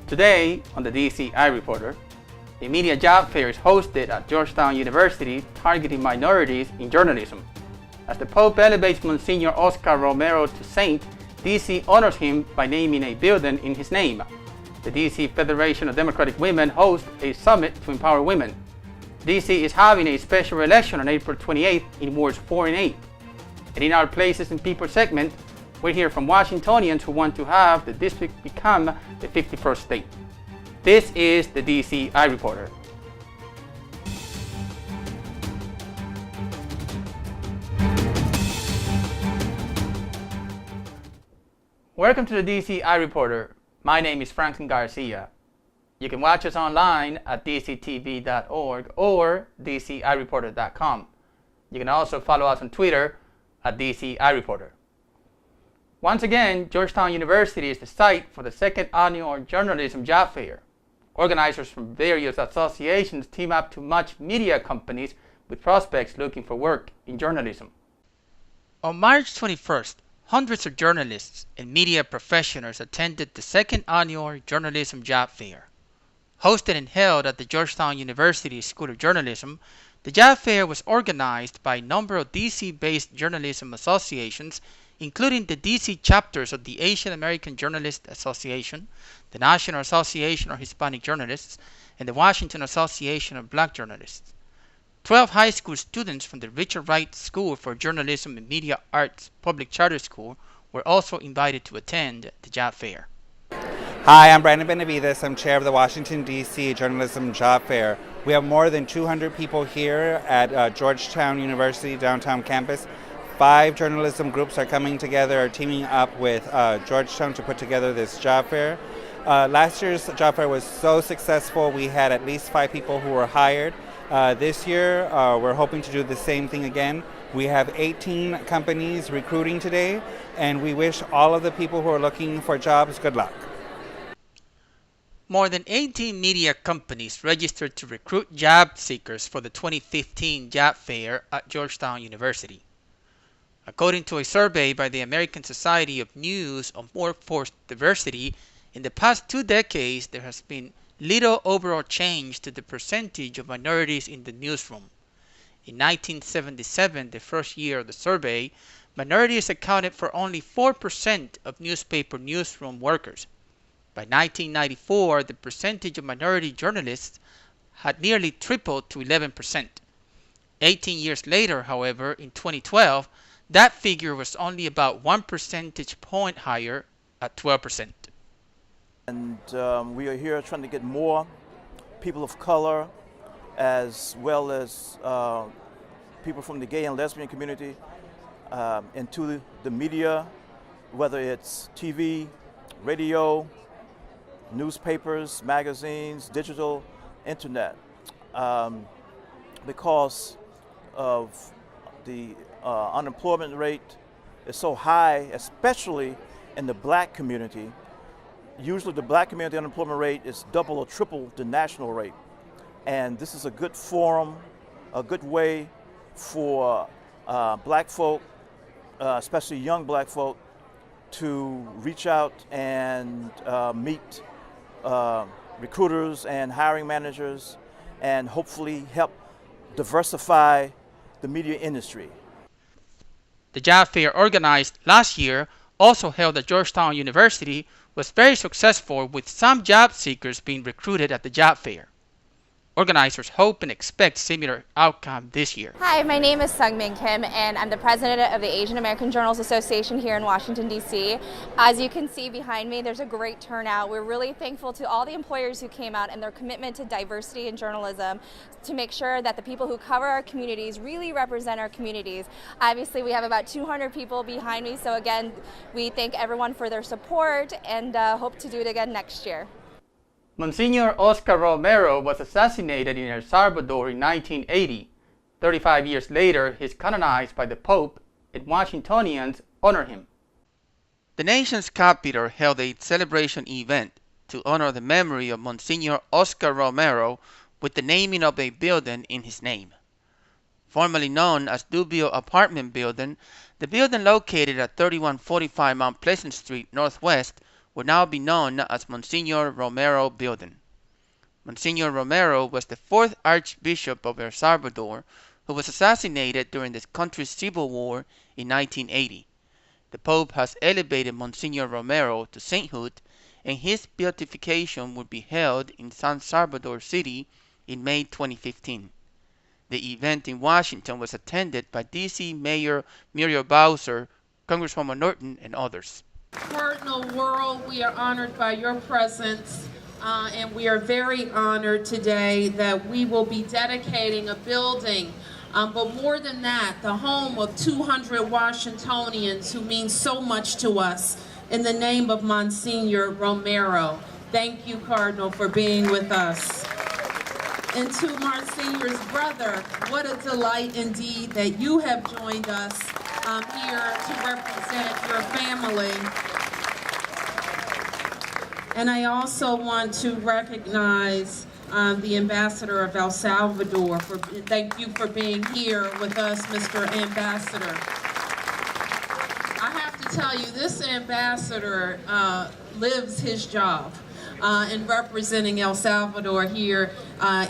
Today on the DCiReporter, a media job fair is hosted at Georgetown University targeting minorities in journalism. As the Pope elevates Monsignor Oscar Romero to saint, DC honors him by naming a building in his name. The DC Federation of Democratic Women hosts a summit to empower women. DC is having a special election on April 28th in Wards 4 and 8. And in our Places and People segment, we hear from Washingtonians who want to have the district become the 51st state. This is the DCiReporter. Welcome to the DCiReporter. My name is Franklin Garcia. You can watch us online at DCTV.org or DCiReporter.com. You can also follow us on Twitter at DCiReporter. Once again, Georgetown University is the site for the second annual Journalism Job Fair. Organizers from various associations team up to match media companies with prospects looking for work in journalism. On March 21st, hundreds of journalists and media professionals attended the second annual Journalism Job Fair. Hosted and held at the Georgetown University School of Journalism, the job fair was organized by a number of DC-based journalism associations, including the DC chapters of the Asian American Journalists Association, the National Association of Hispanic Journalists, and the Washington Association of Black Journalists. 12 high school students from the Richard Wright School for Journalism and Media Arts Public Charter School were also invited to attend the job fair. Hi, I'm Brandon Benavides. I'm chair of the Washington, D.C. Journalism Job Fair. We have more than 200 people here at Georgetown University downtown campus. 5 journalism groups are coming together, are teaming up with Georgetown to put together this job fair. Last year's job fair was so successful, we had at least 5 people who were hired. This year, we're hoping to do the same thing again. We have 18 companies recruiting today, and we wish all of the people who are looking for jobs good luck. More than 18 media companies registered to recruit job seekers for the 2015 job fair at Georgetown University. According to a survey by the American Society of News on Workforce Diversity, in the past 2 decades there has been little overall change to the percentage of minorities in the newsroom. In 1977, the first year of the survey, minorities accounted for only 4% of newspaper newsroom workers. By 1994, the percentage of minority journalists had nearly tripled to 11%. 18 years later, however, in 2012, that figure was only about 1 percentage point higher at 12%. And we are here trying to get more people of color as well as people from the gay and lesbian community into the media, whether it's TV, radio, newspapers, magazines, digital, internet, because of the unemployment rate is so high, especially in the black community. Usually the black community unemployment rate is double or triple the national rate. And this is a good forum, a good way for black folk, especially young black folk, to reach out and meet recruiters and hiring managers and hopefully help diversify the media industry. The job fair organized last year, also held at Georgetown University, was very successful with some job seekers being recruited at the job fair. Organizers hope and expect similar outcome this year. Hi, my name is Sungmin Kim, and I'm the president of the Asian American Journalists Association here in Washington, D.C. As you can see behind me, there's a great turnout. We're really thankful to all the employers who came out and their commitment to diversity in journalism to make sure that the people who cover our communities really represent our communities. Obviously, we have about 200 people behind me, so again, we thank everyone for their support and hope to do it again next year. Monsignor Oscar Romero was assassinated in El Salvador in 1980. 35 years later, he is canonized by the Pope, and Washingtonians honor him. The nation's capital held a celebration event to honor the memory of Monsignor Oscar Romero with the naming of a building in his name. Formerly known as Dubio Apartment Building, the building located at 3145 Mount Pleasant Street Northwest will now be known as Monsignor Romero Building. Monsignor Romero was the fourth Archbishop of El Salvador who was assassinated during the country's civil war in 1980. The Pope has elevated Monsignor Romero to sainthood, and his beatification will be held in San Salvador City in May 2015. The event in Washington was attended by D.C. Mayor Muriel Bowser, Congresswoman Norton, and others. Cardinal World, we are honored by your presence, and we are very honored today that we will be dedicating a building, but more than that, the home of 200 Washingtonians who mean so much to us, in the name of Monsignor Romero. Thank you, Cardinal, for being with us. And to Monsignor's brother, what a delight indeed that you have joined us here to represent your family. And I also want to recognize the Ambassador of El Salvador. Thank you for being here with us, Mr. Ambassador. I have to tell you, this ambassador lives his job in representing El Salvador here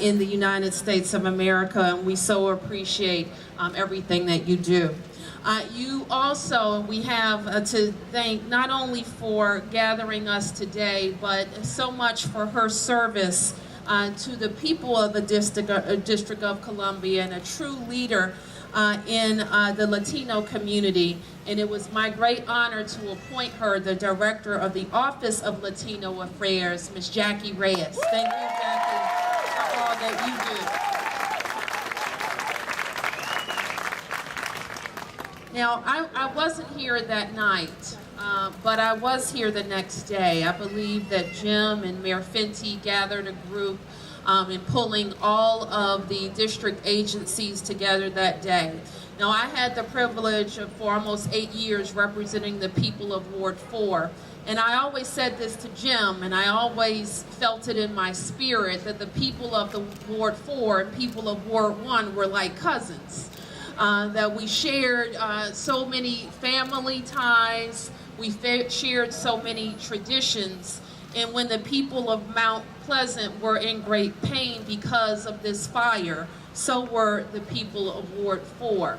in the United States of America, and we so appreciate everything that you do. You also, we have to thank not only for gathering us today, but so much for her service to the people of the District of Columbia, and a true leader in the Latino community. And it was my great honor to appoint her the Director of the Office of Latino Affairs, Ms. Jackie Reyes. Thank you, Jackie, for all that you do. Now, I wasn't here that night, but I was here the next day. I believe that Jim and Mayor Fenty gathered a group in pulling all of the district agencies together that day. Now, I had the privilege of, for almost 8 years, representing the people of Ward 4. And I always said this to Jim, and I always felt it in my spirit, that the people of the Ward 4 and people of Ward 1 were like cousins. That we shared so many family ties, we shared so many traditions, and when the people of Mount Pleasant were in great pain because of this fire, so were the people of Ward 4.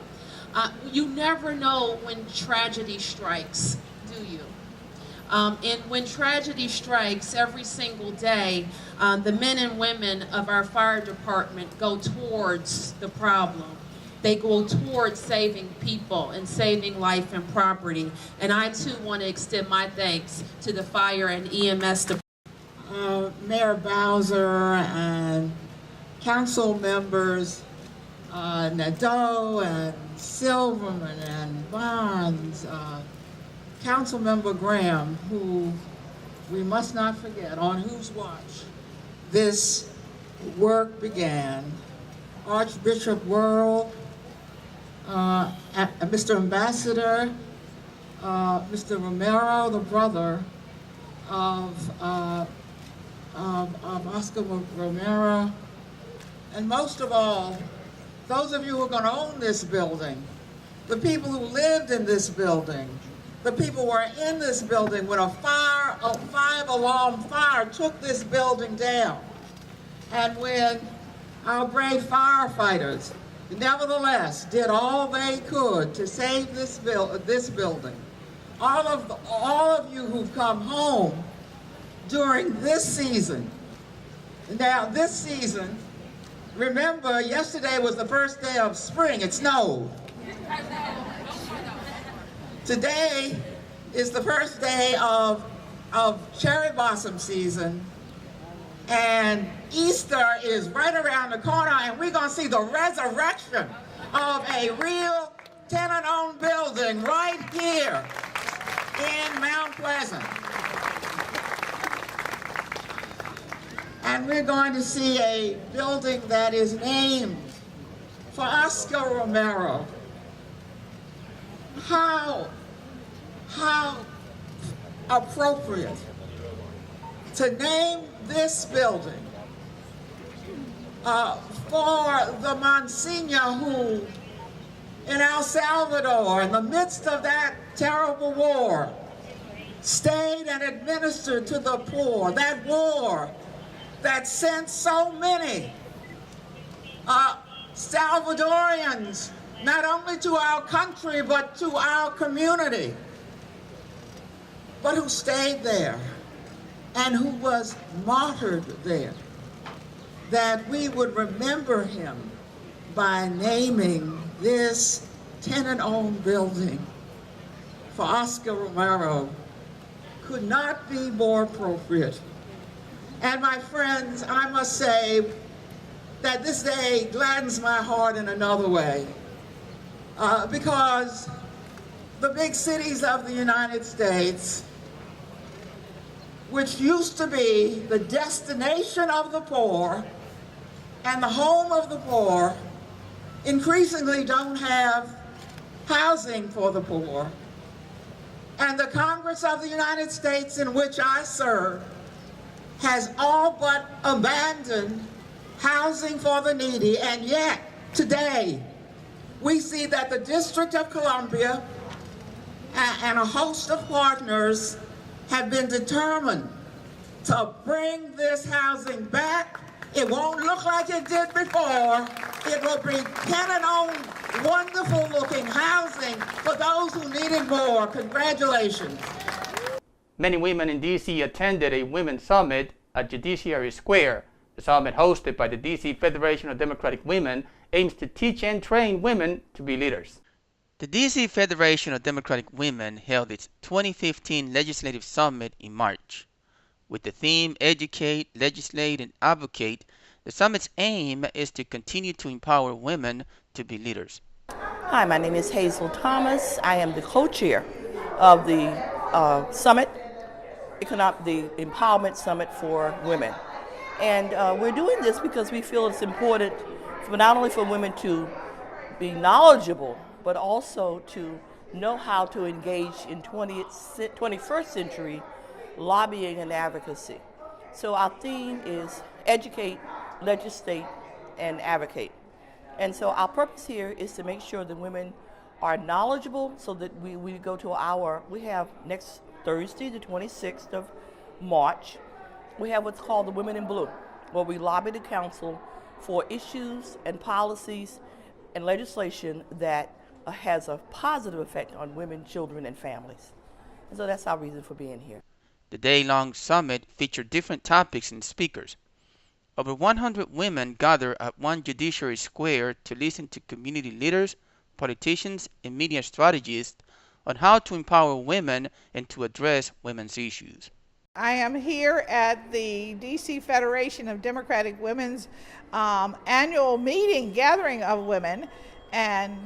You never know when tragedy strikes, do you? And when tragedy strikes every single day, the men and women of our fire department go towards the problem. They go towards saving people and saving life and property. And I too want to extend my thanks to the fire and EMS department. Mayor Bowser and council members Nadeau and Silverman and Bonds, Councilmember Graham, who we must not forget, on whose watch this work began, Archbishop World, Mr. Ambassador, Mr. Romero, the brother of Oscar Romero, and most of all, those of you who are going to own this building, the people who lived in this building, the people who were in this building when a 5-alarm fire took this building down, and when our brave firefighters nevertheless did all they could to save this building. All of you who've come home during this season. Now, this season, remember, yesterday was the first day of spring. It snowed. Today is the first day of cherry blossom season, and Easter is right around the corner, and we're going to see the resurrection of a real tenant-owned building right here in Mount Pleasant. And we're going to see a building that is named for Oscar Romero. How appropriate to name this building for the Monsignor who, in El Salvador, in the midst of that terrible war, stayed and administered to the poor. That war that sent so many Salvadorians not only to our country but to our community, but who stayed there and who was martyred there, that we would remember him by naming this tenant-owned building for Oscar Romero could not be more appropriate. And my friends, I must say that this day gladdens my heart in another way, because the big cities of the United States, which used to be the destination of the poor and the home of the poor, increasingly don't have housing for the poor. And the Congress of the United States, in which I serve, has all but abandoned housing for the needy. And yet, today, we see that the District of Columbia and a host of partners have been determined to bring this housing back. It won't look like it did before. It will be tenant-owned, wonderful-looking housing for those who need it more. Congratulations. Many women in D.C. attended a women's summit at Judiciary Square. The summit, hosted by the D.C. Federation of Democratic Women, aims to teach and train women to be leaders. The D.C. Federation of Democratic Women held its 2015 Legislative Summit in March. With the theme Educate, Legislate, and Advocate, the summit's aim is to continue to empower women to be leaders. Hi, my name is Hazel Thomas. I am the co-chair of the summit, the Empowerment Summit for Women. And we're doing this because we feel it's important for not only for women to be knowledgeable, but also to know how to engage in 21st century lobbying and advocacy. So our theme is educate, legislate, and advocate. And so our purpose here is to make sure that women are knowledgeable so that we go to we have next Thursday, the 26th of March, we have what's called the Women in Blue, where we lobby the council for issues and policies and legislation that has a positive effect on women, children, and families. And so that's our reason for being here. The day-long summit featured different topics and speakers. Over 100 women gather at one Judiciary Square to listen to community leaders, politicians, and media strategists on how to empower women and to address women's issues. I am here at the DC Federation of Democratic Women's annual meeting, gathering of women, and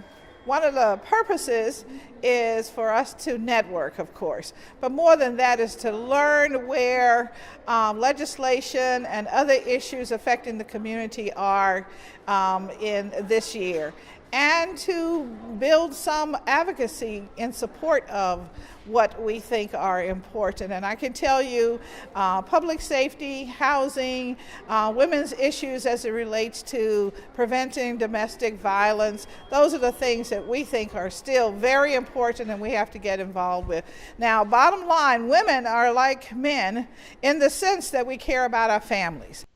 one of the purposes is for us to network, of course, but more than that is to learn where legislation and other issues affecting the community are in this year, and to build some advocacy in support of what we think are important. And I can tell you public safety, housing, women's issues as it relates to preventing domestic violence, those are the things that we think are still very important and we have to get involved with. Now, bottom line, women are like men in the sense that we care about our families.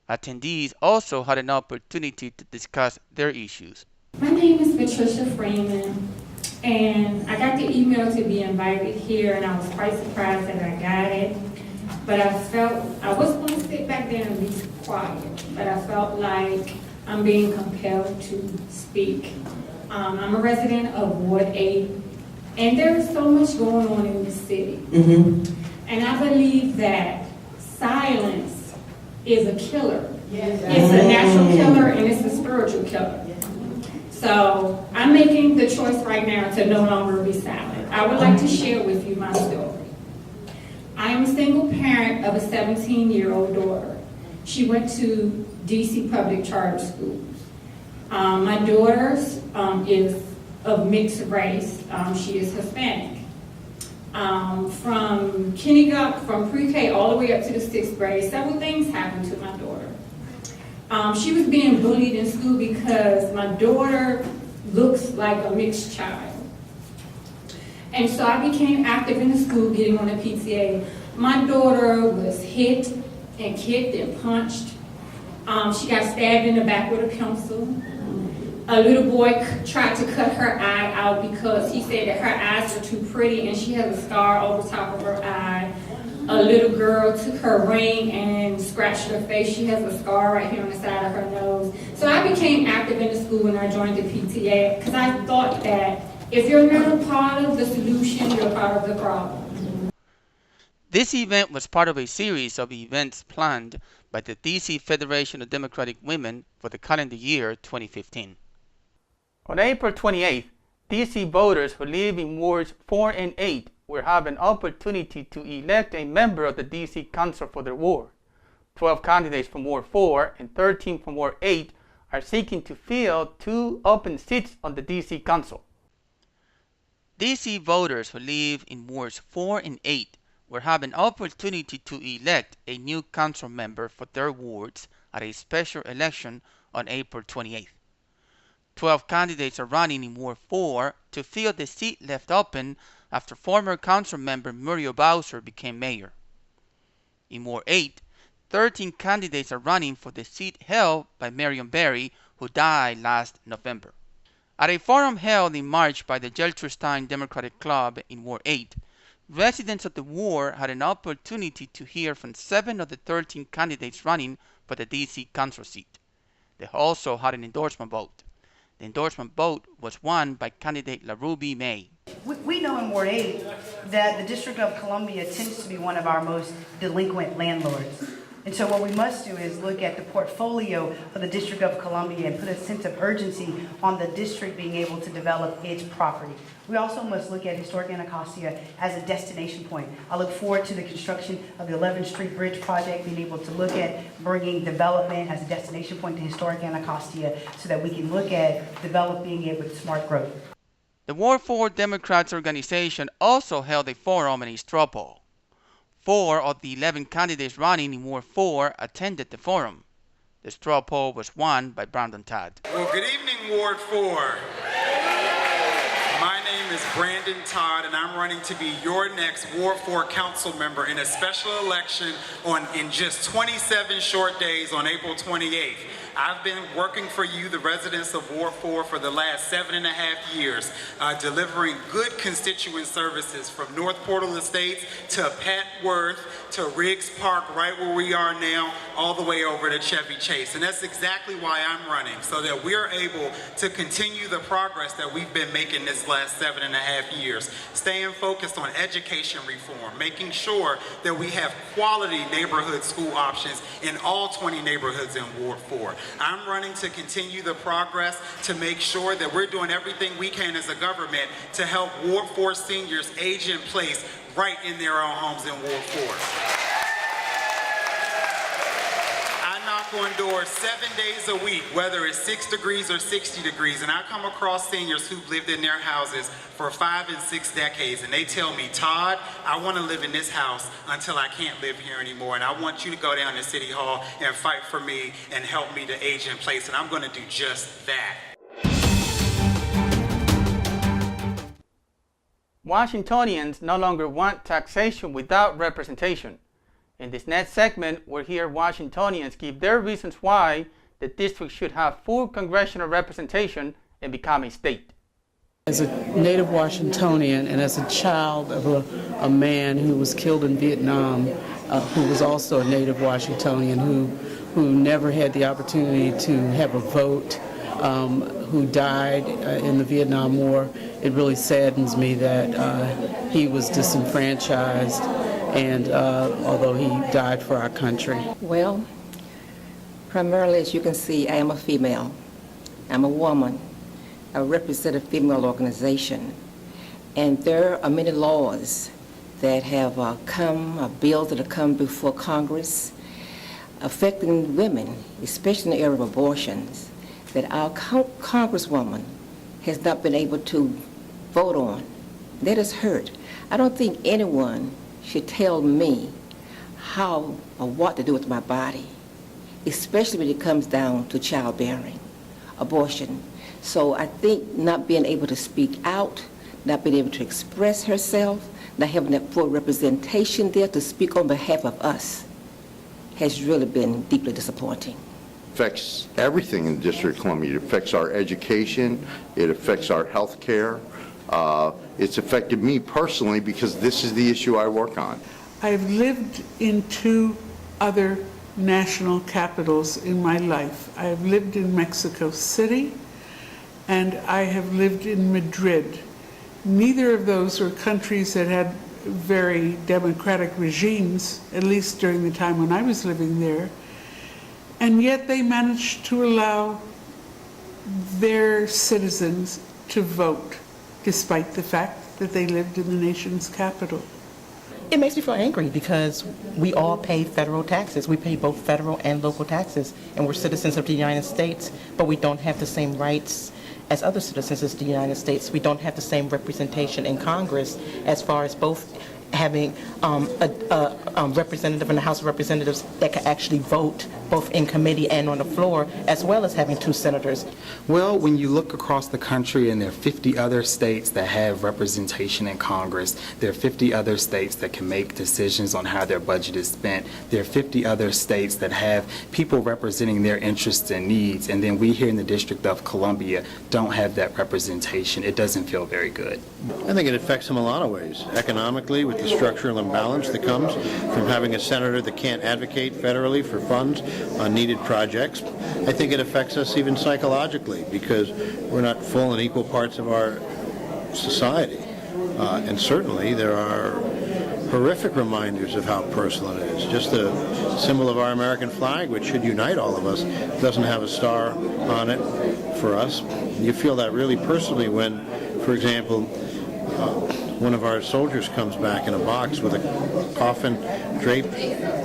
Attendees also had an opportunity to discuss their issues. My name is Patricia Freeman, and I got the email to be invited here, and I was quite surprised that I got it. But I felt I was going to sit back there and be quiet, but I felt like I'm being compelled to speak. I'm a resident of Ward 8, and there's so much going on in the city. And I believe that silence is a killer. It's a natural killer, and it's a spiritual killer. So I'm making the choice right now to no longer be silent. I would like to share with you my story. I am a single parent of a 17-year-old daughter. She went to DC public charter schools. My daughter is of mixed race. She is Hispanic. From kindergarten, from pre-K all the way up to the 6th grade, several things happened to my daughter. She was being bullied in school because my daughter looks like a mixed child. And so I became active in the school, getting on the PTA. My daughter was hit and kicked and punched. She got stabbed in the back with a pencil. A little boy tried to cut her eye out because he said that her eyes were too pretty, and she has a scar over top of her eye. A little girl took her ring and scratched her face. She has a scar right here on the side of her nose. So I became active in the school when I joined the PTA because I thought that if you're not a part of the solution, you're part of the problem. This event was part of a series of events planned by the DC Federation of Democratic Women for the calendar year 2015. On April 28th, DC voters who live in wards 4 and 8 will have an opportunity to elect a member of the DC Council for their ward. 12 candidates from Ward 4 and 13 from Ward 8 are seeking to fill 2 open seats on the DC Council. DC voters who live in wards 4 and 8 will have an opportunity to elect a new council member for their wards at a special election on April 28th. 12 candidates are running in Ward 4 to fill the seat left open after former council member Muriel Bowser became mayor. In Ward 8, 13 candidates are running for the seat held by Marion Berry, who died last November. At a forum held in March by the Gelterstein Democratic Club in Ward 8, residents of the ward had an opportunity to hear from 7 of the 13 candidates running for the DC council seat. They also had an endorsement vote. The endorsement vote was won by candidate LaRuby May. We know in Ward 8 that the District of Columbia tends to be one of our most delinquent landlords. And so what we must do is look at the portfolio of the District of Columbia and put a sense of urgency on the district being able to develop its property. We also must look at historic Anacostia as a destination point. I look forward to the construction of the 11th Street Bridge project, being able to look at bringing development as a destination point to historic Anacostia so that we can look at developing it with smart growth. The Ward 4 Democrats organization also held a forum and a straw poll. 4 of the 11 candidates running in Ward 4 attended the forum. The straw poll was won by Brandon Todd. Well, good evening, Ward 4. My name is Brandon Todd, and I'm running to be your next Ward 4 council member in a special election in just 27 short days on April 28th. I've been working for you, the residents of Ward 4, for the last 7.5 years, delivering good constituent services from North Portal Estates to Petworth to Riggs Park, right where we are now, all the way over to Chevy Chase. And that's exactly why I'm running, so that we're able to continue the progress that we've been making this last 7.5 years. Staying focused on education reform, making sure that we have quality neighborhood school options in all 20 neighborhoods in Ward 4. I'm running to continue the progress to make sure that we're doing everything we can as a government to help Ward 4 seniors age in place right in their own homes in Ward 4. I knock on doors 7 days a week, whether it's 6 degrees or 60 degrees, and I come across seniors who've lived in their houses for 5 and 6 decades, and they tell me, Todd, I want to live in this house until I can't live here anymore, and I want you to go down to City Hall and fight for me and help me to age in place, and I'm going to do just that. Washingtonians no longer want taxation without representation. In this next segment, we'll hear Washingtonians give their reasons why the district should have full congressional representation and become a state. As a native Washingtonian and as a child of a man who was killed in Vietnam, who was also a native Washingtonian, who never had the opportunity to have a vote, who died in the Vietnam War, it really saddens me that he was disenfranchised, and although he died for our country. Well, primarily, as you can see, I am a female. I'm a woman. I represent a female organization, and there are many laws that have bills that have come before Congress affecting women, especially in the area of abortions, that our Congresswoman has not been able to vote on. That has hurt. I don't think anyone should tell me how or what to do with my body, especially when it comes down to childbearing, abortion. So I think not being able to speak out, not being able to express herself, not having that full representation there to speak on behalf of us has really been deeply disappointing. Affects everything in the District of Columbia. It affects our education. It affects our health care. It's affected me personally because this is the issue I work on. I've lived in 2 other national capitals in my life. I have lived in Mexico City and I have lived in Madrid. Neither of those were countries that had very democratic regimes, at least during the time when I was living there. And yet they managed to allow their citizens to vote, despite the fact that they lived in the nation's capital. It makes me feel angry because we all pay federal taxes. We pay both federal and local taxes, and we're citizens of the United States, but we don't have the same rights as other citizens of the United States. We don't have the same representation in Congress as far as both having a representative in the House of Representatives that can actually vote both in committee and on the floor, as well as having 2 senators. Well, when you look across the country and there are 50 other states that have representation in Congress, there are 50 other states that can make decisions on how their budget is spent, there are 50 other states that have people representing their interests and needs, and then we here in the District of Columbia don't have that representation. It doesn't feel very good. I think it affects them a lot of ways. Economically, with the structural imbalance that comes from having a senator that can't advocate federally for funds on needed projects. I think it affects us even psychologically because we're not full and equal parts of our society. And certainly there are horrific reminders of how personal it is. Just the symbol of our American flag, which should unite all of us, doesn't have a star on it for us. You feel that really personally when, for example, one of our soldiers comes back in a box with a coffin draped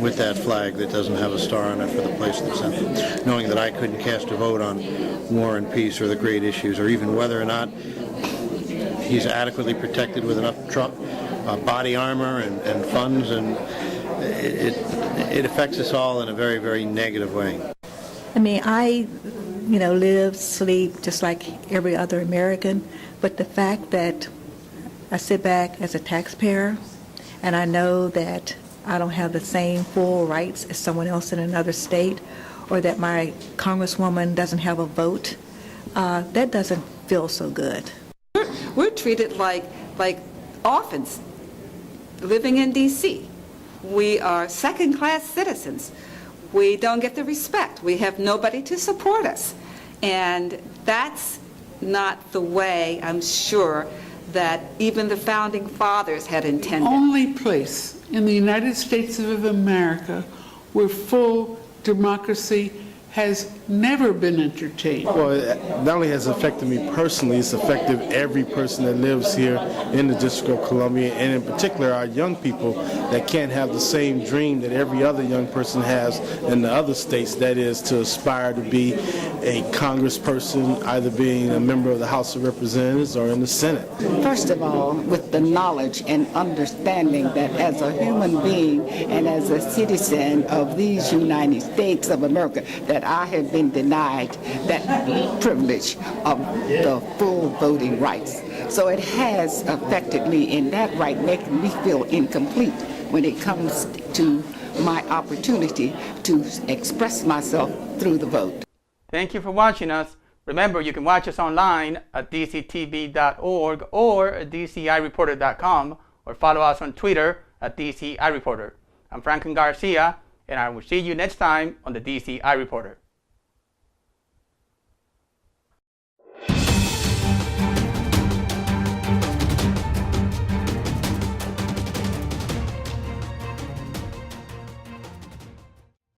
with that flag that doesn't have a star on it for the place that's sent them, knowing that I couldn't cast a vote on war and peace or the great issues, or even whether or not he's adequately protected with enough body armor and funds, and it affects us all in a very, very negative way. I mean, I live, sleep just like every other American, but the fact that I sit back as a taxpayer and I know that I don't have the same full rights as someone else in another state, or that my congresswoman doesn't have a vote, that doesn't feel so good. We're treated like orphans living in D.C. We are second-class citizens. We don't get the respect. We have nobody to support us. And that's not the way, I'm sure, that even the founding fathers had intended. The only place in the United States of America where full democracy has never been entertained. Well, it not only has it affected me personally, it's affected every person that lives here in the District of Columbia, and in particular our young people that can't have the same dream that every other young person has in the other states, that is to aspire to be a congressperson, either being a member of the House of Representatives or in the Senate. First of all, with the knowledge and understanding that as a human being and as a citizen of these United States of America, that I have been denied that privilege of the full voting rights. So it has affected me in that right, making me feel incomplete when it comes to my opportunity to express myself through the vote. Thank you for watching us. Remember, you can watch us online at DCTV.org or at DCiReporter.com, or follow us on Twitter at DCiReporter. I'm Franklin Garcia, and I will see you next time on the DCi Reporter.